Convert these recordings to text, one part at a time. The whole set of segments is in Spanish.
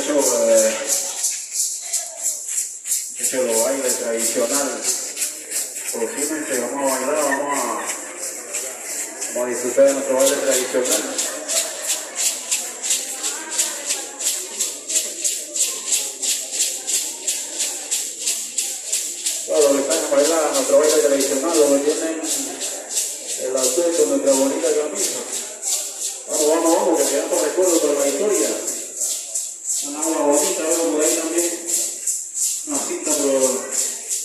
Muchachos, los bailes tradicionales. Próximamente vamos a bailar, vamos a disfrutar de nuestro baile tradicional. Los que están a bailar nuestro baile tradicional, los que tienen el atuendo, nuestra bonita camisa. Vamos, que quedamos recuerdos para la historia. Una agua bonita, veo por ahí también. Una cinta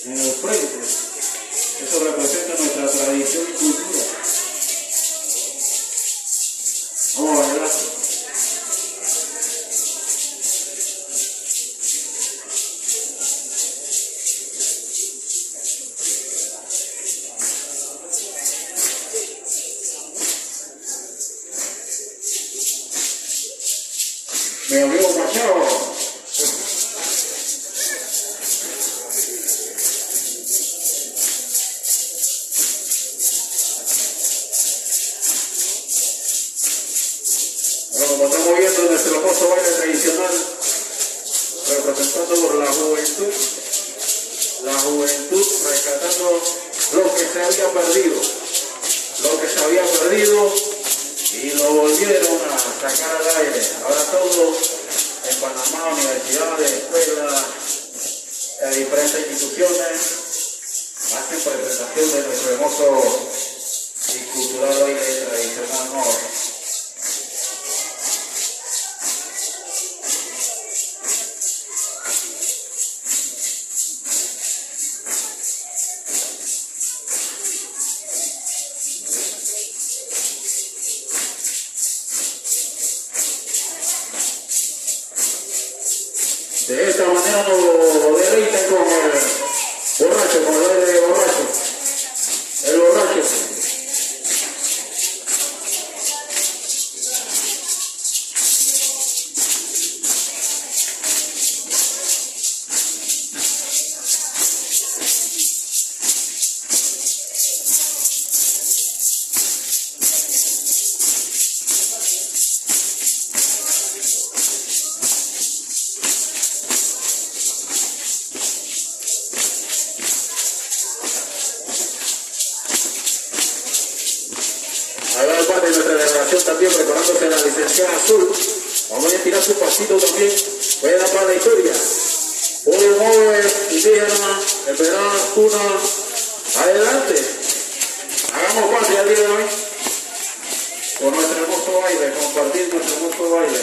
en el frente. Eso representa nuestra tradición y cultura. Vamos a bailar. Mi amigo Machado. Bueno, como estamos viendo nuestro hermoso baile tradicional, representando por la juventud rescatando lo que se había perdido, y lo volvieron a sacar al aire. Ahora todo en Panamá, universidades, escuelas, diferentes instituciones hacen presentación de nuestro hermoso y cultural baile tradicional, ¿no? De esta manera nos deleitan con el borracho, con el baile de borracho. El borracho. Ahí va el padre de nuestra delegación también preparándose la licenciada Azul. Vamos a tirar su pasito también. Voy a dar para la historia. Pueblo móvil, indígena, esperanza, cuna. Adelante. Hagamos patria el día de hoy con nuestro hermoso baile, compartir nuestro hermoso baile.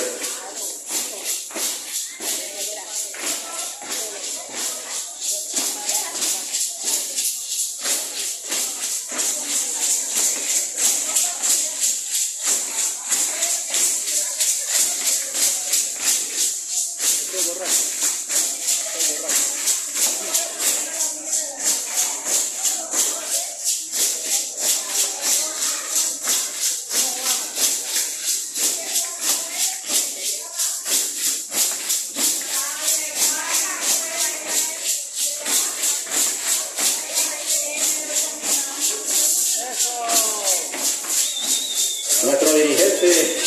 Nuestro dirigente,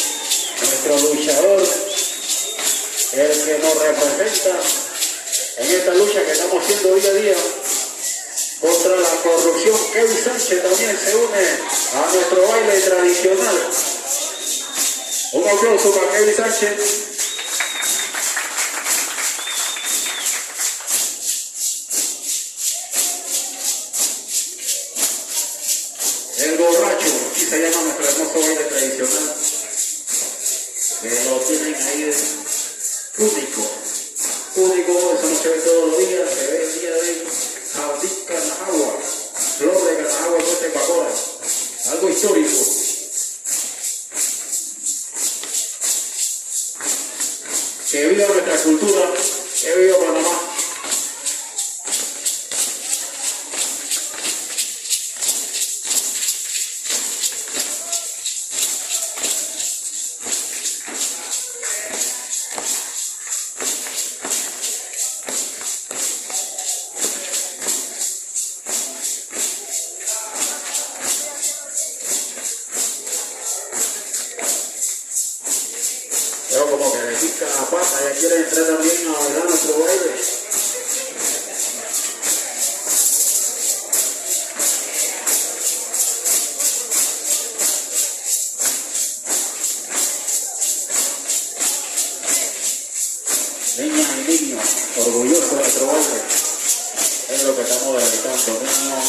nuestro luchador, el que nos representa en esta lucha que estamos haciendo día a día contra la corrupción. Kevin Sánchez también se une a nuestro baile tradicional. Un aplauso para Kevin Sánchez. El borracho, así se llama nuestro hermoso baile tradicional, que lo tienen ahí único, eso no se ve todos los días, se ve el día de Jardín Canajagua, flor de Canajagua y Costa de Pacora, algo histórico. Que viva nuestra cultura, que viva Panamá. Veo como que le pica la pata. Allá quiere entrar también a bailar nuestro baile. Niñas y niños, orgullosos de nuestro baile. Es lo que estamos realizando. Niños,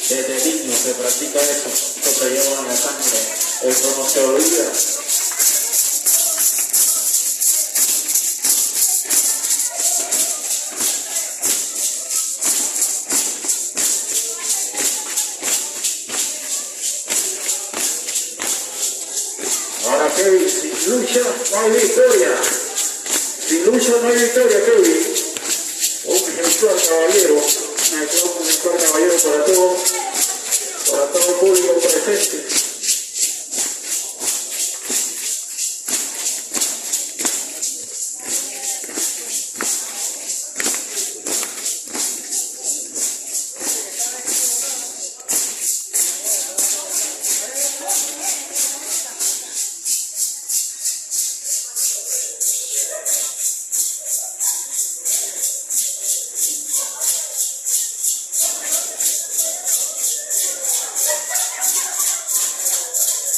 desde niños se practica eso. Esto se lleva en la sangre. Eso no se olvida. Ahora Kevin, sin lucha no hay victoria. Sin lucha no hay victoria, Kevin. Un ejemplar caballero. Un ejemplar caballero para todo el público presente.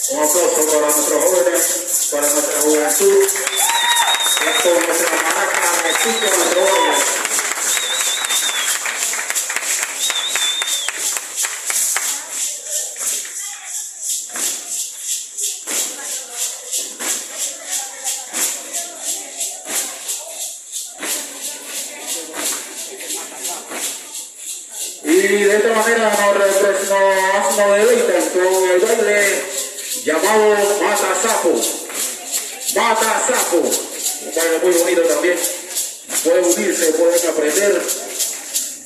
Un aplauso para nuestros jóvenes, para nuestra juventud, esto es nuestra maraca, México, nuestro baile. Y de esta manera nos deleitan con el baile llamado Mata Sapo. Mata Sapo. Un baile muy bonito también. Pueden unirse, pueden aprender,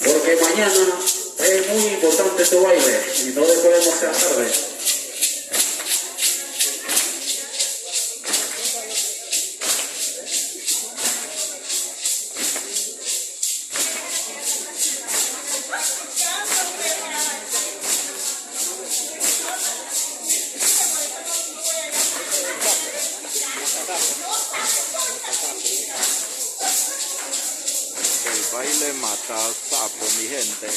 porque mañana es muy importante este baile y no le podemos hacer tarde. El baile mata sapo, mi gente.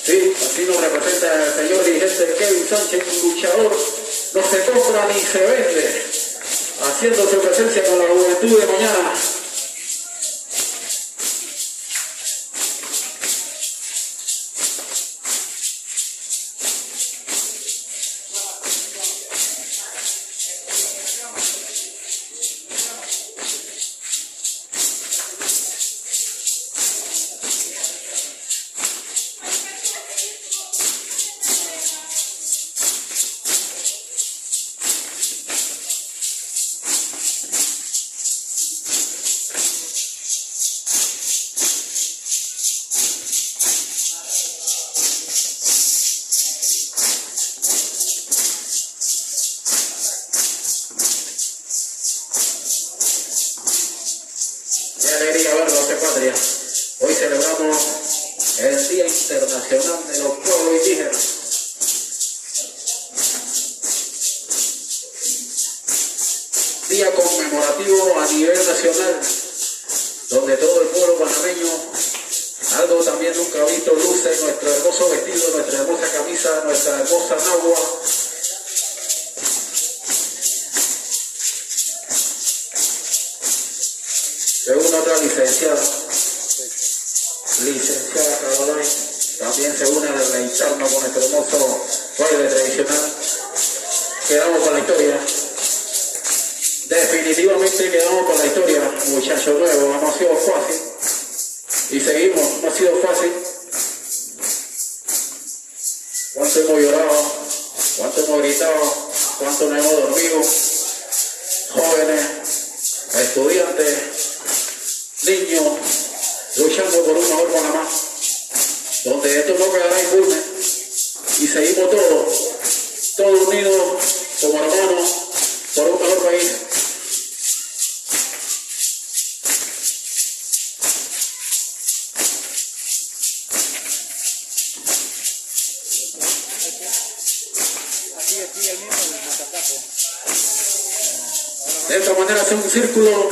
Sí, así nos representa el señor dirigente Kevin Sánchez, un luchador, no se compra ni se vende, haciendo su presencia con la juventud de mañana. Qué alegría verlos de patria. Hoy celebramos el Día Internacional de los Pueblos Indígenas. Día conmemorativo a nivel nacional, donde todo el pueblo panameño, algo también nunca visto, luce nuestro hermoso vestido, nuestra hermosa camisa, nuestra hermosa nagua. Según otra licenciada Caroline, también se une a deleitarnos con nuestro hermoso baile tradicional. Quedamos con la historia. Definitivamente quedamos con la historia, muchacho nuevo, no ha sido fácil. Y seguimos, no ha sido fácil. Cuánto hemos llorado, cuánto hemos gritado, cuánto no hemos dormido. Jóvenes, estudiantes, niños, luchando por un mejor Panamá, donde esto no quedará impune y seguimos todos unidos como hermanos por un mejor país. Aquí el mismo del Matacapo. De esta manera hace un círculo.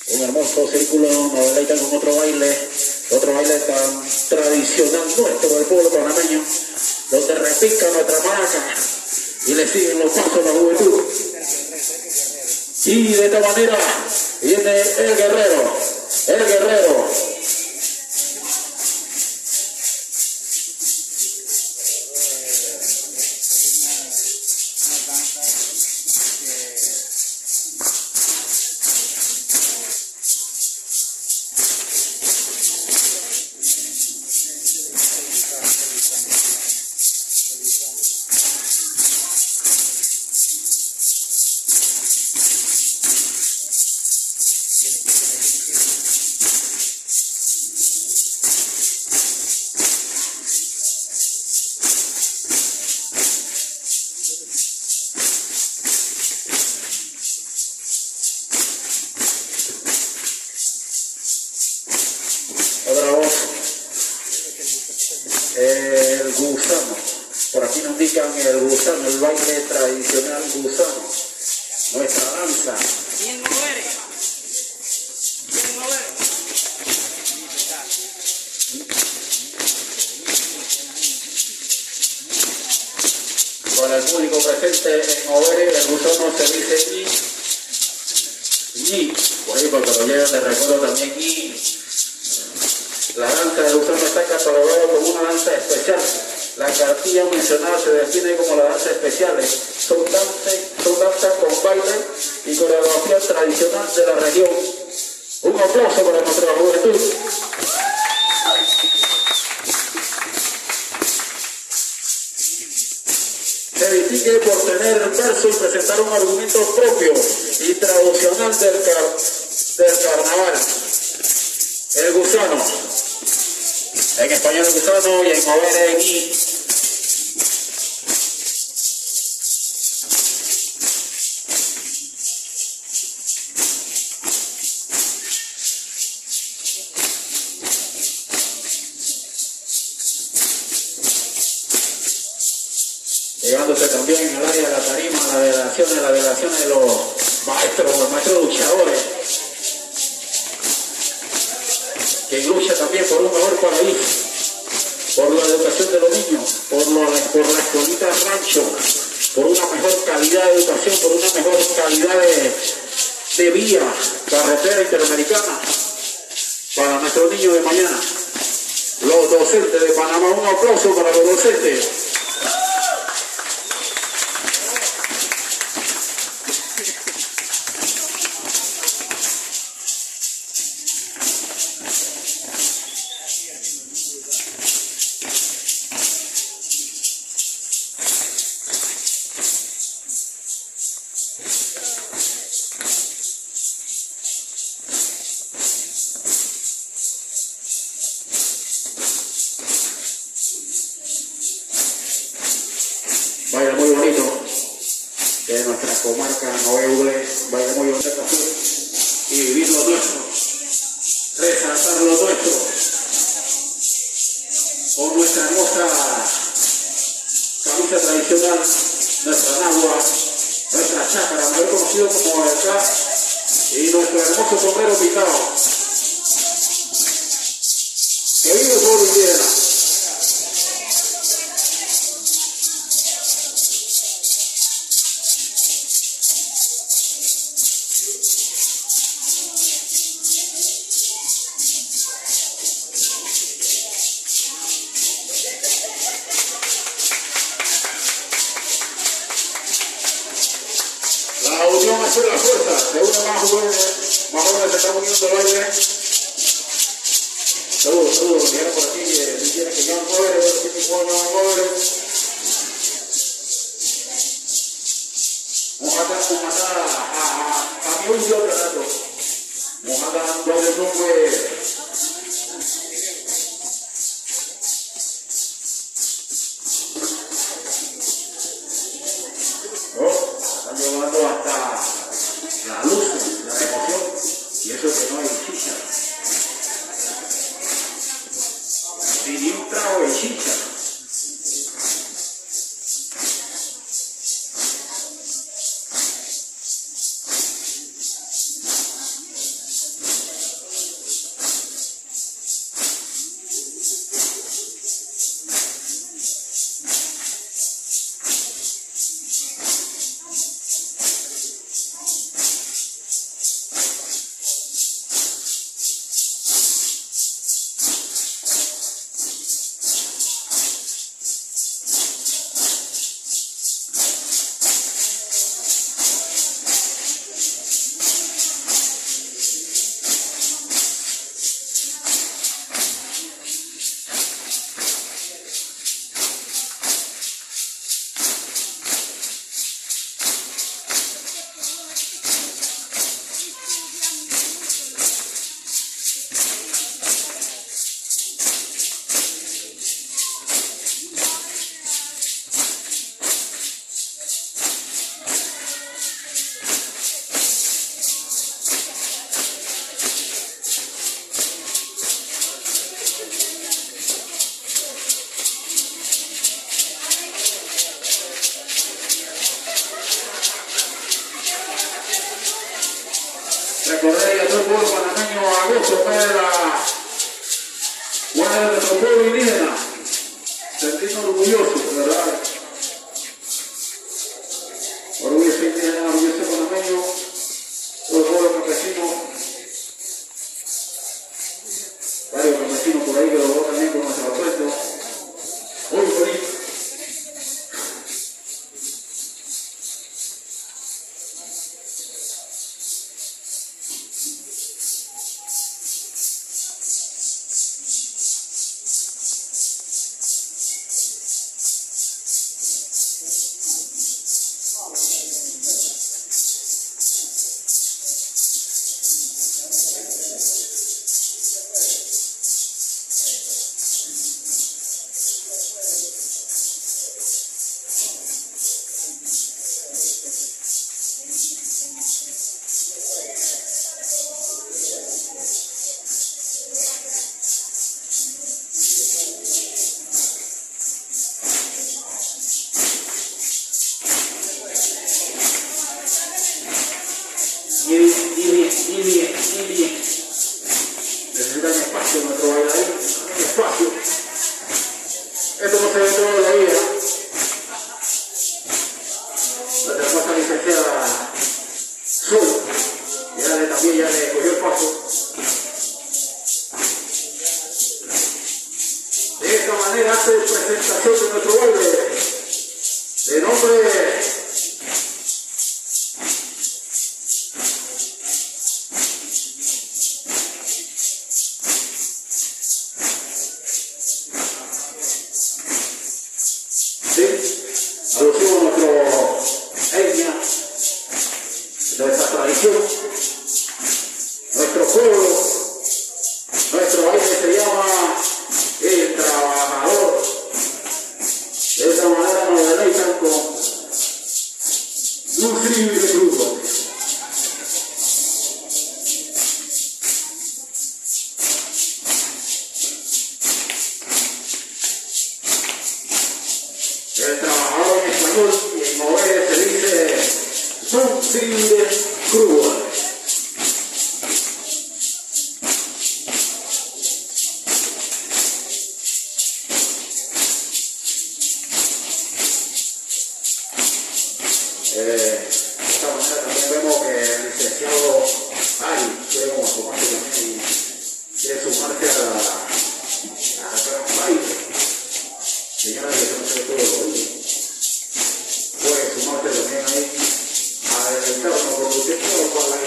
Un hermoso círculo, nos deleitan con otro baile tan tradicional nuestro del pueblo panameño, donde repica nuestra maraca y le siguen los pasos a la juventud. Y de esta manera viene el guerrero. Otra voz, el gusano. Por aquí nos indican el gusano, el baile tradicional gusano, nuestra danza. Bien mover. Con el público presente en Oberé, el gusano se dice ñi. Por ahí porque lo llevan de recuerdo también ñi. La danza del gusano está catalogada como una danza especial. La cartilla mencionada se define como la danza especiales. Son danzas con baile y coreografía tradicional de la región. Un aplauso para nuestra juventud. Se distingue por tener verso y presentar un argumento propio y tradicional del carnaval. El gusano. En español el gusano y en Oberé ñi. Llegándose también al área de la tarima, la delegación de los maestros luchadores, que lucha también por un mejor paraíso, por la educación de los niños, por la escuelita rancho, por una mejor calidad de educación, por una mejor calidad de vía, carretera interamericana, para nuestros niños de mañana. Los docentes de Panamá, un aplauso para los docentes. Baila muy bonito, de nuestra comarca Noeble, baila muy bonito y vivir lo nuestro, resaltar lo nuestro, con nuestra hermosa camisa tradicional, nuestra nagua, nuestra chácara, mejor conocido como el K, y nuestro hermoso sombrero pintado. Que vive el pueblo indígena. La unión hace la fuerza, de una más jóvenes se están uniendo el baile. Saludos, dijeron por aquí, si quieren que yo muere, si mi pueblo no muere. Vamos a matar a mi un dios, Renato. Andando de nube. Están llevando hasta la luz, la emoción, y eso que no hay chicha. Ni un trago de chicha. Recordar a todo el pueblo panameño agosto, mes de de nuestro pueblo indígena. Sentirnos orgullosos, ¿verdad? Orgulloso indígena, orgulloso panameño, todo el pueblo campesino. Varios campesinos por ahí que lo veo también con nuestro apuesto. Muy bonito. Y bien. Necesitan espacio en nuestro bailarín, espacio. Esto no se ve todo la vida. Nuestra hermosa licenciada Sol, también ya le cogió el paso. De esta manera hace presentación de nuestro baile. De nombre alusión a nuestra etnia, nuestra tradición, nuestro pueblo, nuestro baile se llama El Trabajador. De esa manera nos deleitan con un frío y de crudo. El trabajador en español y en Mover se dice subsidio crudo. De esta manera también vemos que el licenciado Ari quiere como tomarse también y quiere sumarse a la baile. Señora, que no se ve todo lo oído. Puede sumarte también ahí a deleitarnos, porque usted todo para la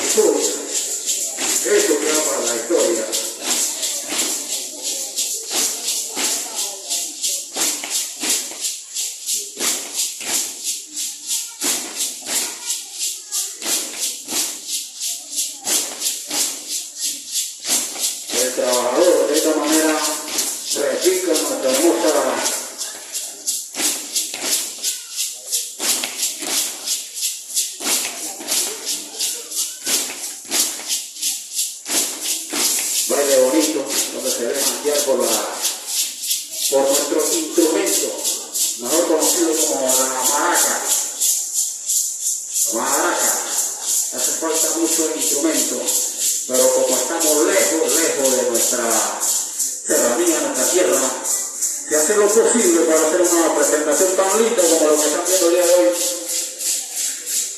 esta manera replica nuestra hermosa baile bonito, donde se dejan guiar por nuestro instrumento, mejor conocido como la maraca. La maraca, hace falta mucho el instrumento, pero como estamos lejos de nuestra serranía, nuestra tierra, y hacer lo posible para hacer una presentación tan linda como lo que están viendo el día de hoy,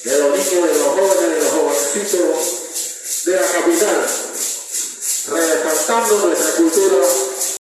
de los niños, de los jóvenes, de los jovencitos de la capital, resaltando nuestra cultura